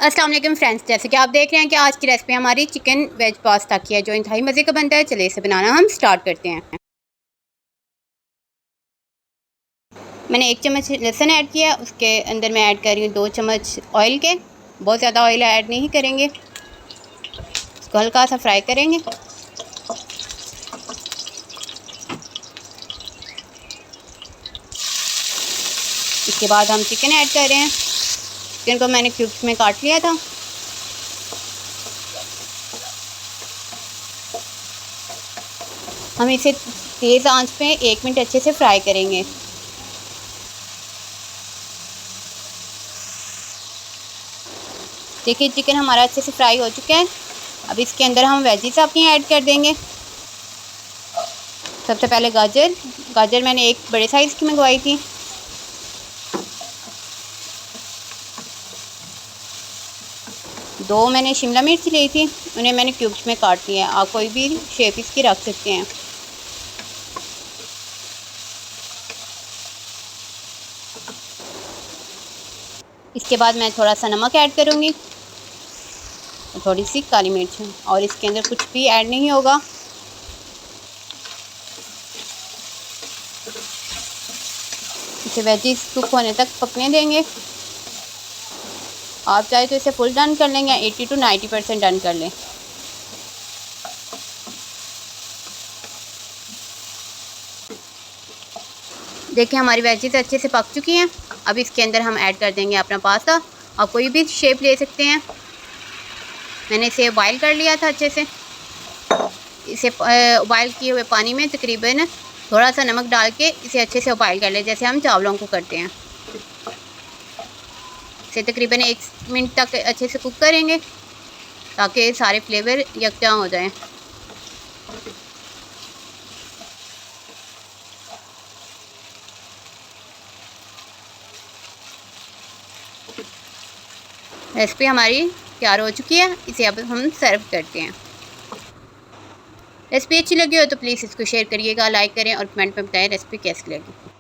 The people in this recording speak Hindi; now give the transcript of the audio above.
अस्सलाम वालेकुम फ्रेंड्स, जैसे कि आप देख रहे हैं कि आज की रेसिपी हमारी चिकन वेज पास्ता की है जो इंतहाई मज़े का बनता है। चलिए इसे बनाना हम स्टार्ट करते हैं। मैंने 1 चम्मच लहसुन ऐड किया, उसके अंदर मैं ऐड कर रही हूँ 2 चम्मच ऑयल के। बहुत ज़्यादा ऑयल ऐड नहीं करेंगे, इसको हल्का सा फ्राई करेंगे। इसके बाद हम चिकन ऐड कर रहे हैं। चिकन को मैंने क्यूब्स में काट लिया था। हम इसे तेज़ आंच पे 1 मिनट अच्छे से फ्राई करेंगे। देखिए चिकन हमारा अच्छे से फ्राई हो चुका है। अब इसके अंदर हम वेजिस अपनी ऐड कर देंगे। सबसे पहले गाजर मैंने एक बड़े साइज़ की मंगवाई थी। दो मैंने शिमला मिर्च ली थी, उन्हें मैंने क्यूब्स में काट लिया है। आप कोई भी शेप इसकी रख सकते हैं। इसके बाद मैं थोड़ा सा नमक ऐड करूँगी और थोड़ी सी काली मिर्च, और इसके अंदर कुछ भी ऐड नहीं होगा। इसे वेजिस कुक होने तक पकने देंगे। आप चाहे तो इसे फुल डन कर लें या 80 to 90% डन कर लें। देखिए हमारी वेजिस अच्छे से पक चुकी हैं। अब इसके अंदर हम ऐड कर देंगे अपना पास्ता। आप कोई भी शेप ले सकते हैं। मैंने इसे बॉयल कर लिया था अच्छे से। इसे बॉयल किए हुए पानी में तकरीबन थोड़ा सा नमक डाल के इसे अच्छे से बॉयल कर लें, जैसे हम चावलों को करते हैं। इसे तकरीबन 1 मिनट तक अच्छे से कुक करेंगे ताकि सारे फ्लेवर यकजा हो जाएं। रेसिपी हमारी तैयार हो चुकी है। इसे अब हम सर्व करते हैं। रेसिपी अच्छी लगी हो तो प्लीज़ इसको शेयर करिएगा, लाइक करें और कमेंट में बताएं रेसिपी कैसी लगी।